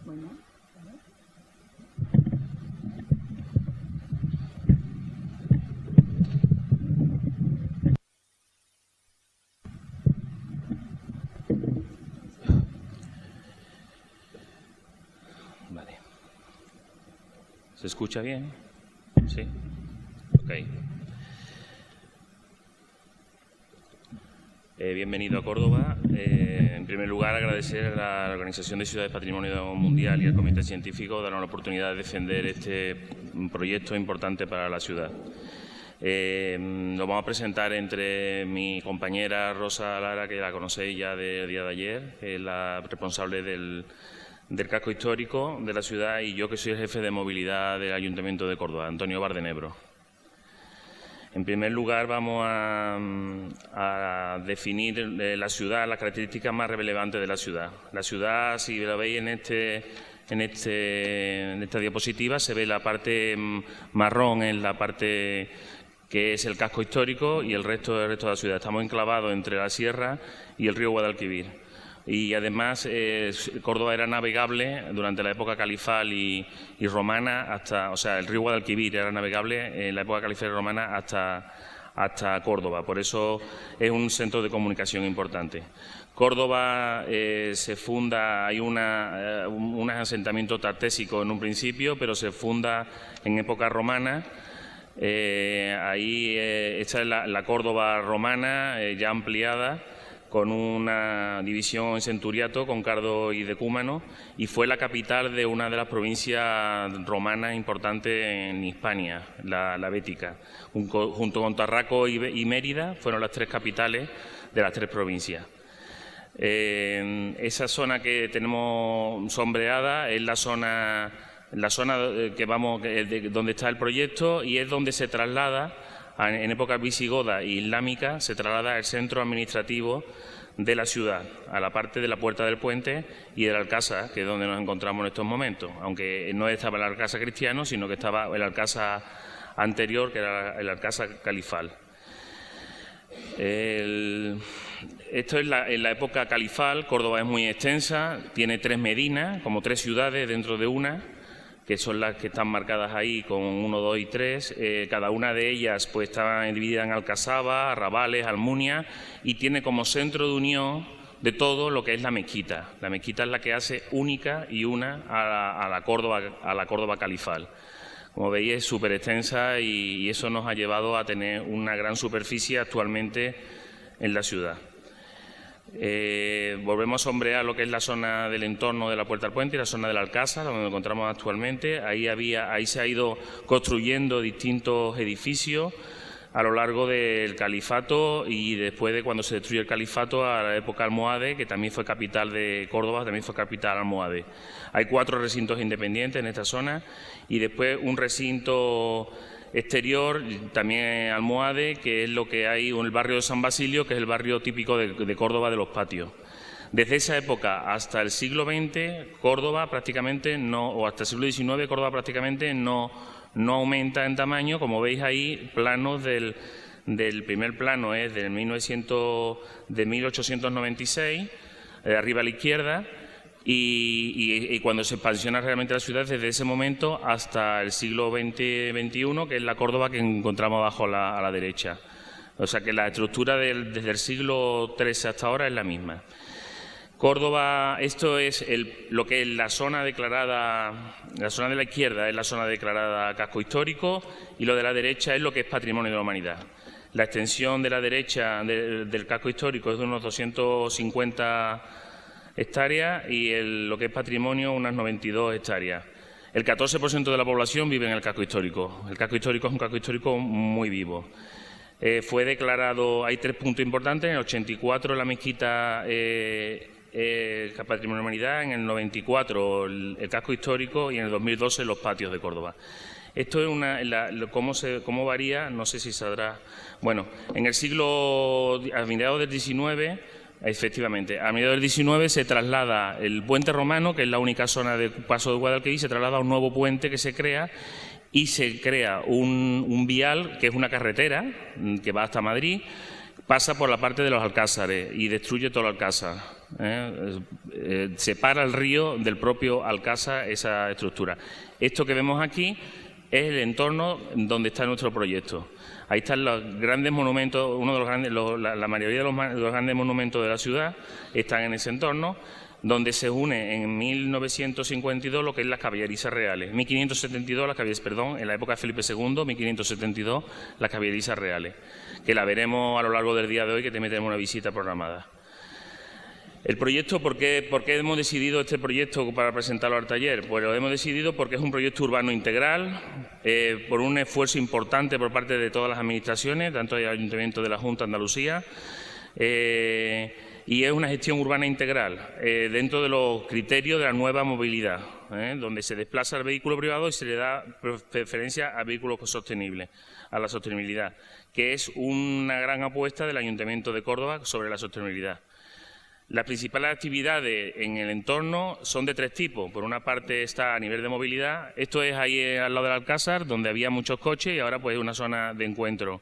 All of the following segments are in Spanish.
Bueno. Vale. ¿Se escucha bien? Sí. Ok. Bienvenido a Córdoba. En primer lugar, agradecer a la Organización de Ciudades Patrimonio Mundial y al Comité Científico darnos la oportunidad de defender este proyecto importante para la ciudad. Lo vamos a presentar entre mi compañera Rosa Lara, que la conocéis ya del día de ayer, que es la responsable del casco histórico de la ciudad, y yo, que soy el jefe de movilidad del Ayuntamiento de Córdoba, Antonio Bardenebro. En primer lugar, vamos a definir la ciudad, las características más relevantes de la ciudad. La ciudad, si lo veis en esta diapositiva, se ve la parte marrón en la parte que es el casco histórico, y el resto de la ciudad. Estamos enclavados entre la sierra y el río Guadalquivir. Y además, Córdoba era navegable durante la época califal y romana, el río Guadalquivir era navegable en la época califal y romana hasta Córdoba. Por eso es un centro de comunicación importante. Córdoba se funda, hay un asentamiento tartésico en un principio, pero se funda en época romana. Esta es la Córdoba romana, ya ampliada, con una división en Centuriato, con Cardo y Decúmano, y fue la capital de una de las provincias romanas importantes en Hispania, la Bética. Junto con Tarraco y Mérida fueron las tres capitales de las tres provincias. Esa zona que tenemos sombreada es la zona donde está el proyecto, y es donde se traslada, en época visigoda e islámica, se traslada el centro administrativo de la ciudad, a la parte de la Puerta del Puente y del Alcázar, que es donde nos encontramos en estos momentos, aunque no estaba el Alcázar cristiano, sino que estaba el Alcázar anterior, que era el Alcázar califal. Esto es en la época califal. Córdoba es muy extensa, tiene 3 medinas, como 3 ciudades dentro de una, que son las que están marcadas ahí con 1, 2 y 3. Cada una de ellas pues está dividida en alcazabas, arrabales, almunias, y tiene como centro de unión de todo lo que es la mezquita. La mezquita es la que hace única y una a la Córdoba califal. Como veis, es súper extensa, y eso nos ha llevado a tener una gran superficie actualmente en la ciudad. Volvemos a sombrear lo que es la zona del entorno de la Puerta del Puente y la zona del Alcázar, donde nos encontramos actualmente. Ahí se ha ido construyendo distintos edificios a lo largo del califato, y después de cuando se destruye el califato, a la época almohade, que también fue capital de Córdoba, también fue capital almohade. Hay 4 recintos independientes en esta zona, y después un recinto exterior, también almohade, que es lo que hay en el barrio de San Basilio, que es el barrio típico de Córdoba de los patios. Desde esa época hasta el siglo XX, Córdoba prácticamente no, o hasta el siglo XIX, Córdoba prácticamente no aumenta en tamaño. Como veis ahí, planos del primer plano es de 1896, arriba a la izquierda, y cuando se expansiona realmente la ciudad desde ese momento hasta el siglo XX-XXI, que es la Córdoba que encontramos abajo a la derecha. O sea que la estructura desde el siglo XIII hasta ahora es la misma. Córdoba, esto es lo que es la zona declarada, la zona de la izquierda es la zona declarada casco histórico, y lo de la derecha es lo que es patrimonio de la humanidad. La extensión de la derecha del casco histórico es de unos 250 hectáreas, y lo que es patrimonio unas 92 hectáreas. El 14% de la población vive en el casco histórico. El casco histórico es un casco histórico muy vivo. Fue declarado, hay 3 puntos importantes: en el 84 la mezquita patrimonio de la humanidad, en el 94 el casco histórico, y en el 2012 los patios de Córdoba. Esto es cómo varía, no sé si saldrá. Bueno, a mediados del 19, efectivamente, a mediados del 19 se traslada el puente romano, que es la única zona de paso de Guadalquivir, se traslada a un nuevo puente que se crea, y se crea un vial, que es una carretera que va hasta Madrid, pasa por la parte de los alcázares y destruye todo el alcázar. Separa el río del propio Alcázar esa estructura. Esto que vemos aquí es el entorno donde está nuestro proyecto. Ahí están los grandes monumentos, la mayoría de los grandes monumentos de la ciudad están en ese entorno, donde se une en 1952 lo que es las caballerizas reales. 1572, en la época de Felipe II, 1572, las caballerizas reales, que la veremos a lo largo del día de hoy, que te metemos una visita programada. El proyecto, ¿por qué hemos decidido este proyecto para presentarlo al taller? Pues lo hemos decidido porque es un proyecto urbano integral, por un esfuerzo importante por parte de todas las administraciones, tanto del Ayuntamiento de la Junta de Andalucía, y es una gestión urbana integral, dentro de los criterios de la nueva movilidad, donde se desplaza el vehículo privado y se le da preferencia a vehículos sostenibles, a la sostenibilidad, que es una gran apuesta del Ayuntamiento de Córdoba sobre la sostenibilidad. Las principales actividades en el entorno son de tres tipos. Por una parte está a nivel de movilidad, esto es ahí al lado del Alcázar, donde había muchos coches y ahora pues es una zona de encuentro.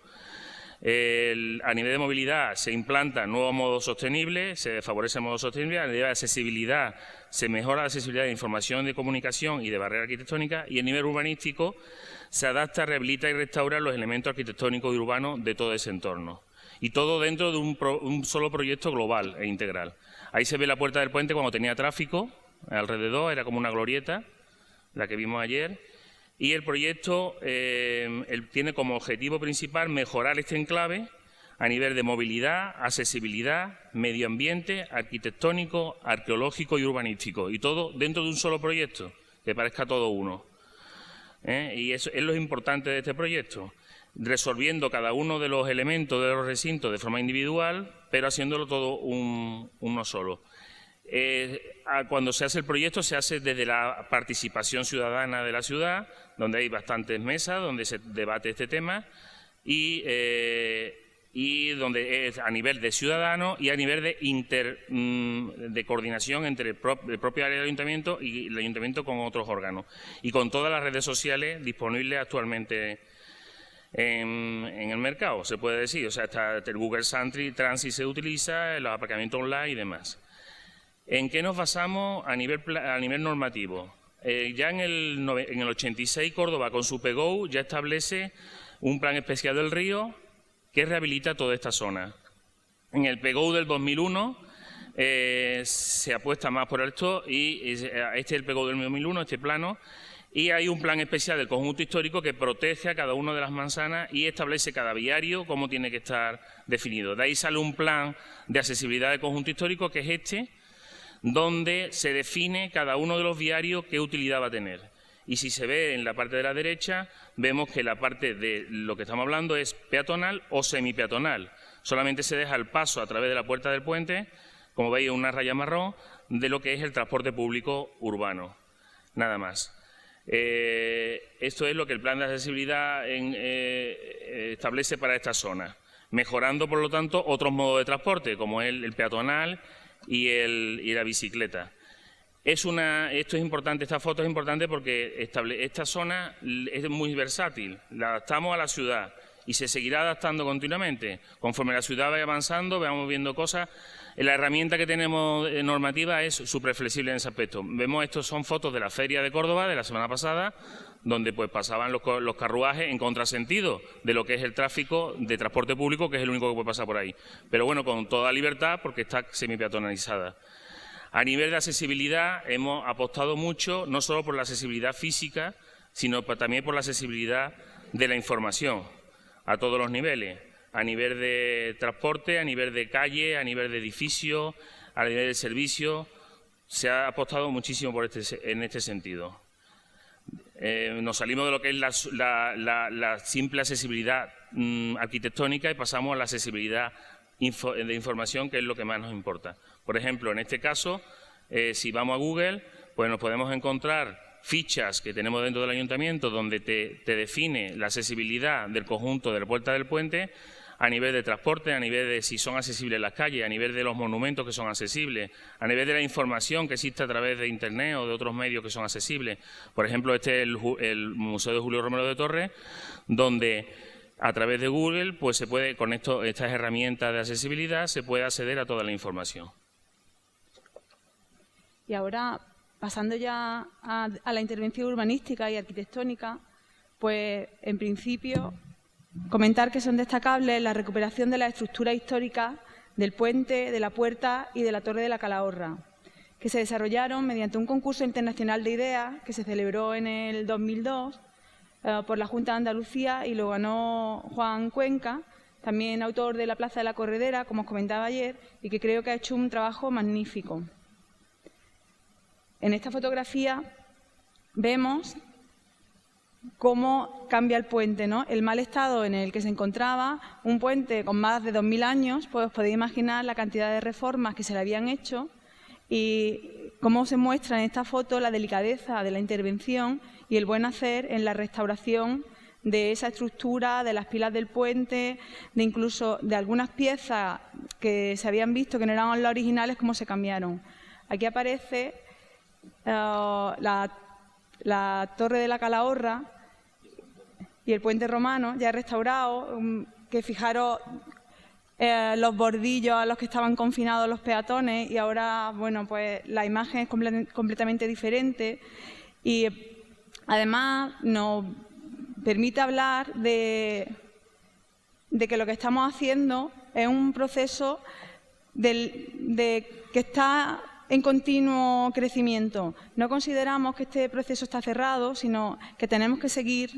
A nivel de movilidad se implantan nuevos modos sostenibles, se favorece el modo sostenible. A nivel de accesibilidad se mejora la accesibilidad de información, de comunicación y de barrera arquitectónica, y a nivel urbanístico se adapta, rehabilita y restaura los elementos arquitectónicos y urbanos de todo ese entorno. Y todo dentro de un solo proyecto global e integral. Ahí se ve la Puerta del Puente cuando tenía tráfico alrededor, era como una glorieta, la que vimos ayer. Y el proyecto tiene como objetivo principal mejorar este enclave a nivel de movilidad, accesibilidad, medio ambiente, arquitectónico, arqueológico y urbanístico. Y todo dentro de un solo proyecto, que parezca todo uno. Y eso es lo importante de este proyecto, resolviendo cada uno de los elementos de los recintos de forma individual, pero haciéndolo todo uno solo. Cuando se hace el proyecto se hace desde la participación ciudadana de la ciudad, donde hay bastantes mesas donde se debate este tema y donde es a nivel de ciudadanos y a nivel de coordinación entre el propio área del ayuntamiento y el ayuntamiento con otros órganos y con todas las redes sociales disponibles actualmente en el mercado, se puede decir. O sea, está el Google Transit se utiliza, los aparcamientos online y demás. ¿En qué nos basamos a nivel normativo? Ya en el 86 Córdoba con su PGO ya establece un plan especial del río que rehabilita toda esta zona. En el PGO del 2001 se apuesta más por esto y este es el PGO del 2001, este plano, y hay un plan especial del conjunto histórico que protege a cada una de las manzanas y establece cada viario cómo tiene que estar definido. De ahí sale un plan de accesibilidad del conjunto histórico que es este, donde se define cada uno de los viarios qué utilidad va a tener. Y si se ve en la parte de la derecha, vemos que la parte de lo que estamos hablando es peatonal o semipeatonal. Solamente se deja el paso a través de la Puerta del Puente, como veis, una raya marrón, de lo que es el transporte público urbano. Nada más. Esto es lo que el plan de accesibilidad establece para esta zona, mejorando, por lo tanto, otros modos de transporte, como el peatonal y la bicicleta. Esto es importante, esta foto es importante porque esta zona es muy versátil, la adaptamos a la ciudad y se seguirá adaptando continuamente. Conforme la ciudad vaya avanzando, vamos viendo cosas. La herramienta que tenemos normativa es súper flexible en ese aspecto. Vemos, estos son fotos de la Feria de Córdoba de la semana pasada, donde pues pasaban los carruajes en contrasentido de lo que es el tráfico de transporte público, que es el único que puede pasar por ahí. Pero bueno, con toda libertad porque está semipeatonalizada. A nivel de accesibilidad hemos apostado mucho, no solo por la accesibilidad física, sino también por la accesibilidad de la información a todos los niveles. A nivel de transporte, a nivel de calle, a nivel de edificio, a nivel de servicio, se ha apostado muchísimo en este sentido. Nos salimos de lo que es la simple accesibilidad arquitectónica y pasamos a la accesibilidad de información, que es lo que más nos importa. Por ejemplo, en este caso, si vamos a Google, pues nos podemos encontrar fichas que tenemos dentro del ayuntamiento donde te define la accesibilidad del conjunto de la Puerta del Puente a nivel de transporte, a nivel de si son accesibles las calles, a nivel de los monumentos que son accesibles, a nivel de la información que existe a través de Internet o de otros medios que son accesibles. Por ejemplo, este es el Museo de Julio Romero de Torres, donde a través de Google, pues se puede, con estas herramientas de accesibilidad, se puede acceder a toda la información. Y ahora, pasando ya a la intervención urbanística y arquitectónica, pues en principio comentar que son destacables la recuperación de la estructura histórica del puente, de la puerta y de la torre de la Calahorra, que se desarrollaron mediante un concurso internacional de ideas que se celebró en el 2002 por la Junta de Andalucía y lo ganó Juan Cuenca, también autor de La Plaza de la Corredera, como os comentaba ayer, y que creo que ha hecho un trabajo magnífico. En esta fotografía vemos cómo cambia el puente, ¿no? El mal estado en el que se encontraba, un puente con más de 2000 años, pues os podéis imaginar la cantidad de reformas que se le habían hecho y cómo se muestra en esta foto la delicadeza de la intervención y el buen hacer en la restauración de esa estructura, de las pilas del puente, de incluso de algunas piezas que se habían visto que no eran las originales, cómo se cambiaron. Aquí aparece la torre de la Calahorra y el puente romano ya restaurado, que fijaros los bordillos a los que estaban confinados los peatones y ahora, bueno, pues la imagen es completamente diferente y además nos permite hablar de que lo que estamos haciendo es un proceso que está en continuo crecimiento. No consideramos que este proceso está cerrado, sino que tenemos que seguir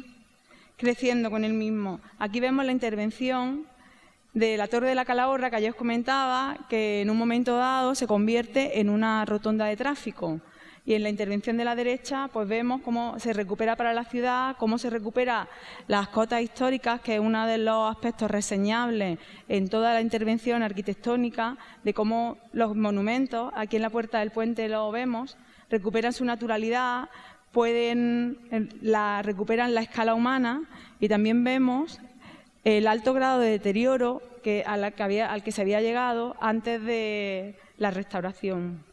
creciendo con el mismo. Aquí vemos la intervención de la Torre de la Calahorra, que ayer os comentaba, que en un momento dado se convierte en una rotonda de tráfico. Y en la intervención de la derecha pues vemos cómo se recupera para la ciudad, cómo se recupera las cotas históricas, que es uno de los aspectos reseñables en toda la intervención arquitectónica, de cómo los monumentos, aquí en la Puerta del Puente lo vemos, recuperan su naturalidad, recuperan la escala humana y también vemos el alto grado de deterioro al que se había llegado antes de la restauración.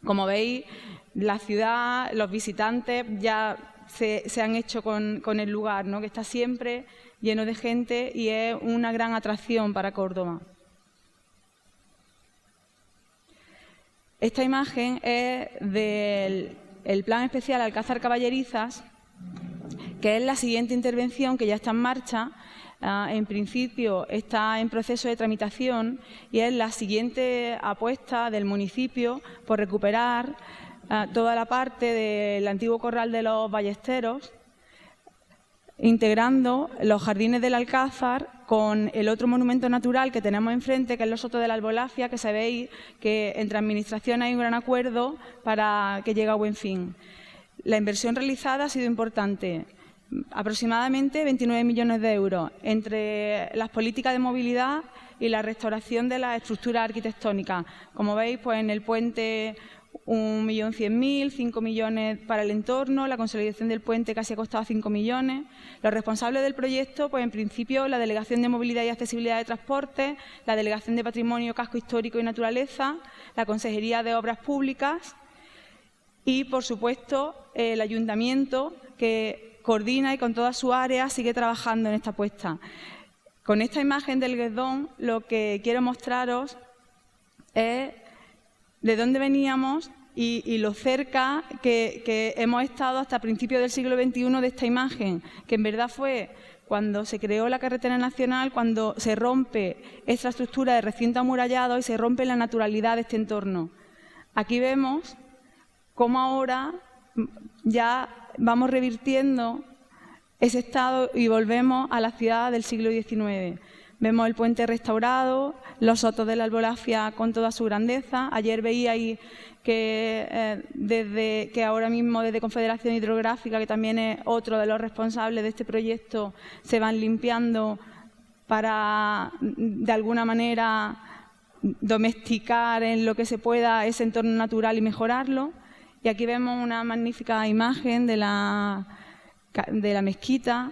Como veis, la ciudad, los visitantes ya se han hecho con el lugar, ¿no? Que está siempre lleno de gente y es una gran atracción para Córdoba. Esta imagen es del Plan Especial Alcázar Caballerizas, que es la siguiente intervención que ya está en marcha. En principio está en proceso de tramitación y es la siguiente apuesta del municipio por recuperar toda la parte del antiguo corral de los Ballesteros, integrando los jardines del Alcázar con el otro monumento natural que tenemos enfrente, que es los Sotos de la Albolafia, que sabéis que entre administraciones hay un gran acuerdo para que llegue a buen fin. La inversión realizada ha sido importante. Aproximadamente 29 millones de euros entre las políticas de movilidad y la restauración de las estructuras arquitectónicas. Como veis, pues en el puente 1.100.000, 5 millones para el entorno, la consolidación del puente casi ha costado 5 millones. Los responsables del proyecto, pues en principio la Delegación de Movilidad y Accesibilidad de Transporte, la Delegación de Patrimonio, Casco Histórico y Naturaleza, la Consejería de Obras Públicas y, por supuesto, el Ayuntamiento, que coordina y con toda su área sigue trabajando en esta apuesta. Con esta imagen del Guesdón lo que quiero mostraros es de dónde veníamos y lo cerca que hemos estado hasta principios del siglo XXI de esta imagen, que en verdad fue cuando se creó la carretera nacional, cuando se rompe esta estructura de recinto amurallado y se rompe la naturalidad de este entorno. Aquí vemos cómo ahora ya vamos revirtiendo ese estado y volvemos a la ciudad del siglo XIX. Vemos el puente restaurado, los Sotos de la Albolafia con toda su grandeza. Ayer veíais que ahora mismo desde Confederación Hidrográfica, que también es otro de los responsables de este proyecto, se van limpiando para, de alguna manera, domesticar en lo que se pueda ese entorno natural y mejorarlo. Y aquí vemos una magnífica imagen de la mezquita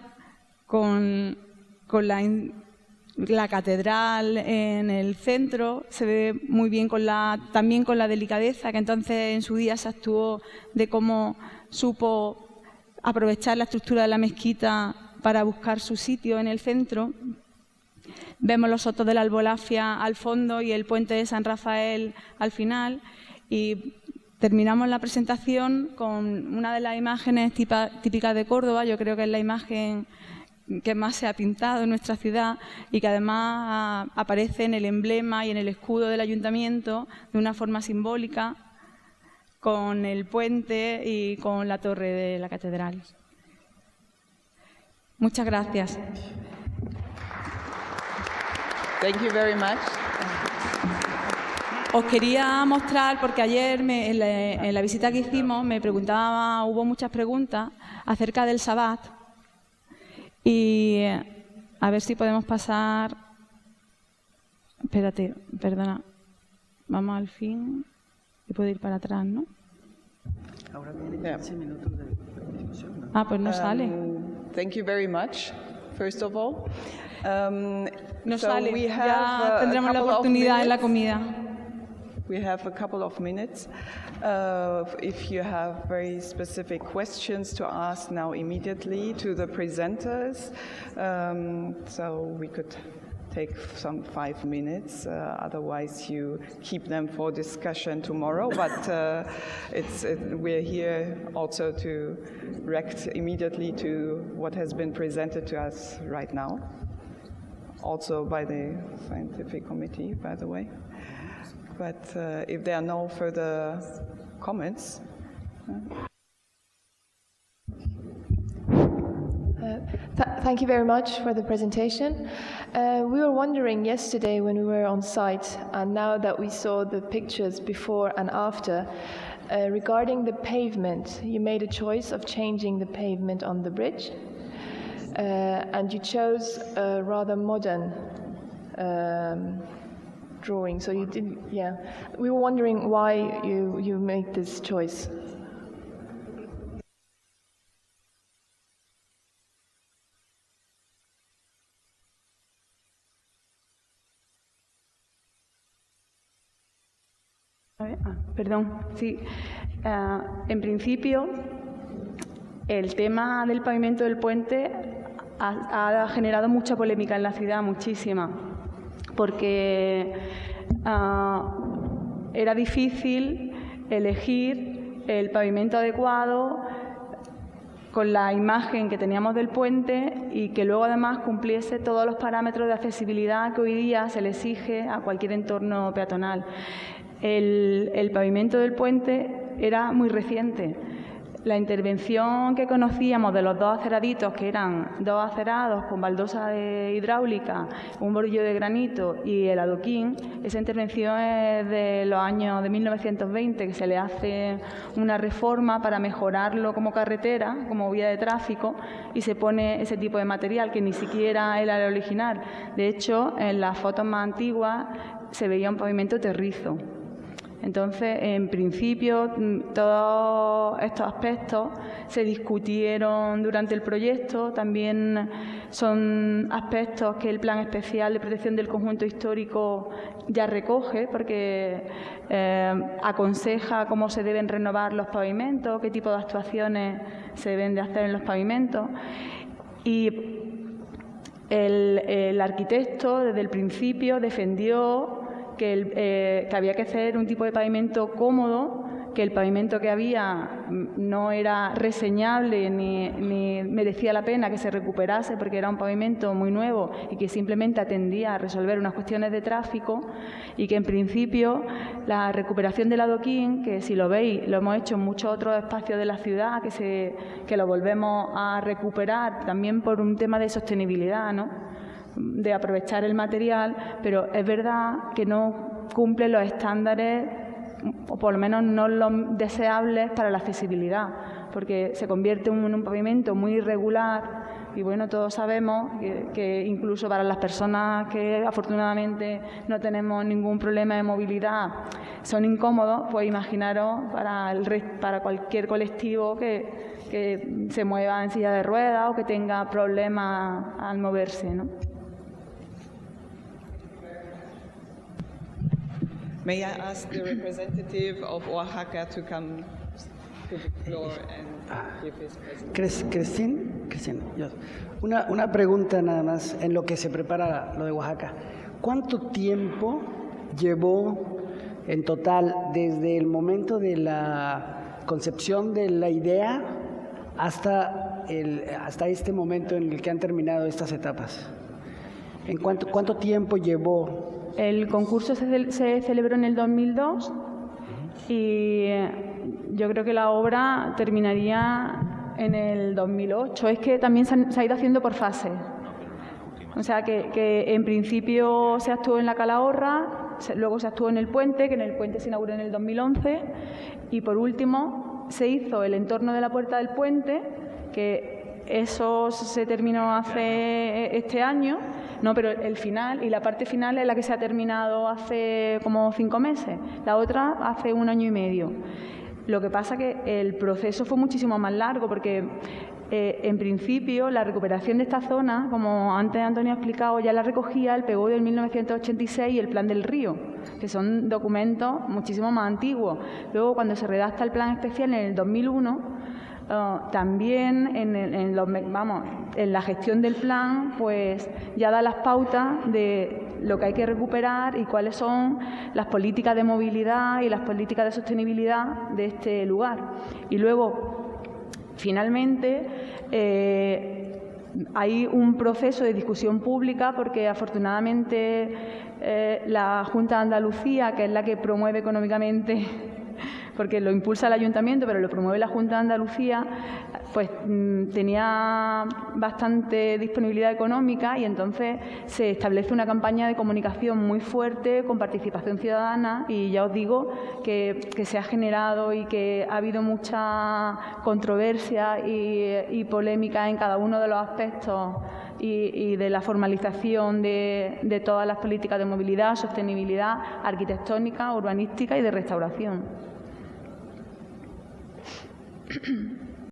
con la catedral en el centro. Se ve muy bien también con la delicadeza que entonces en su día se actuó, de cómo supo aprovechar la estructura de la mezquita para buscar su sitio en el centro. Vemos los Sotos de la Albolafia al fondo y el puente de San Rafael al final. Y Terminamos la presentación con una de las imágenes típicas de Córdoba. Yo creo que es la imagen que más se ha pintado en nuestra ciudad y que además aparece en el emblema y en el escudo del ayuntamiento de una forma simbólica, con el puente y con la torre de la catedral. Muchas gracias. Thank you very much. Os quería mostrar, porque ayer en la visita que hicimos hubo muchas preguntas acerca del Sabbat. Y a ver si podemos pasar. Espérate, perdona. Vamos al fin. Y puedo ir para atrás, ¿no? Ahora viene 15 minutos de discusión, ¿no? Ah, pues no sale. Thank you very much, first of all. No sale. Ya tendremos la oportunidad en la comida. We have a couple of minutes. If you have very specific questions to ask now immediately to the presenters, so we could take some 5 minutes. Otherwise, you keep them for discussion tomorrow. But we're here also to react immediately to what has been presented to us right now, also by the scientific committee, by the way. But if there are no further comments. Thank you very much for the presentation. We were wondering yesterday when we were on site, and now that we saw the pictures before and after, regarding the pavement. You made a choice of changing the pavement on the bridge, and you chose a rather modern drawing. So you did, yeah. We were wondering why you made this choice. Perdón, sí. En principio, el tema del pavimento del puente ha generado mucha polémica en la ciudad, muchísima, porque era difícil elegir el pavimento adecuado con la imagen que teníamos del puente y que luego además cumpliese todos los parámetros de accesibilidad que hoy día se le exige a cualquier entorno peatonal. El pavimento del puente era muy reciente. La intervención que conocíamos de los dos aceraditos, que eran dos acerados con baldosa hidráulica, un bordillo de granito y el adoquín, esa intervención es de los años de 1920, que se le hace una reforma para mejorarlo como carretera, como vía de tráfico, y se pone ese tipo de material que ni siquiera era el original. De hecho, en las fotos más antiguas se veía un pavimento terrizo. Entonces, en principio, todos estos aspectos se discutieron durante el proyecto. También son aspectos que el Plan Especial de Protección del Conjunto Histórico ya recoge, porque aconseja cómo se deben renovar los pavimentos, qué tipo de actuaciones se deben de hacer en los pavimentos. Y el arquitecto, desde el principio, defendió que había que hacer un tipo de pavimento cómodo, que el pavimento que había no era reseñable ni merecía la pena que se recuperase, porque era un pavimento muy nuevo y que simplemente atendía a resolver unas cuestiones de tráfico, y que en principio la recuperación del adoquín, que si lo veis lo hemos hecho en muchos otros espacios de la ciudad, que lo volvemos a recuperar también por un tema de sostenibilidad, ¿no?, de aprovechar el material, pero es verdad que no cumple los estándares, o por lo menos no los deseables para la accesibilidad, porque se convierte en un pavimento muy irregular. Y bueno, todos sabemos que incluso para las personas que afortunadamente no tenemos ningún problema de movilidad son incómodos. Pues imaginaros para cualquier colectivo que se mueva en silla de ruedas o que tenga problemas al moverse, ¿no? May I ask the representative of Oaxaca to come to the floor and give his presentation? Cristín, una pregunta nada más en lo que se prepara lo de Oaxaca. ¿Cuánto tiempo llevó en total desde el momento de la concepción de la idea hasta este momento en el que han terminado estas etapas? ¿En cuánto tiempo llevó? El concurso se celebró en el 2002 y yo creo que la obra terminaría en el 2008. Es que también se ha ido haciendo por fases. O sea, que en principio se actuó en la Calahorra, luego se actuó en el puente, que en el puente se inauguró en el 2011, y por último se hizo el entorno de la Puerta del Puente, que eso se terminó hace este año, no, pero el final y la parte final es la que se ha terminado hace como 5 meses, la otra hace 1 año y medio. Lo que pasa que el proceso fue muchísimo más largo porque en principio la recuperación de esta zona, como antes Antonio ha explicado, ya la recogía el PGO del 1986 y el Plan del Río, que son documentos muchísimo más antiguos. Luego, cuando se redacta el Plan Especial en el 2001, también en la gestión del plan, pues ya da las pautas de lo que hay que recuperar y cuáles son las políticas de movilidad y las políticas de sostenibilidad de este lugar. Y luego, finalmente, hay un proceso de discusión pública porque afortunadamente la Junta de Andalucía, que es la que promueve económicamente, porque lo impulsa el Ayuntamiento, pero lo promueve la Junta de Andalucía, pues tenía bastante disponibilidad económica y entonces se establece una campaña de comunicación muy fuerte con participación ciudadana y ya os digo que se ha generado y que ha habido mucha controversia y polémica en cada uno de los aspectos y de la formalización de todas las políticas de movilidad, sostenibilidad, arquitectónica, urbanística y de restauración.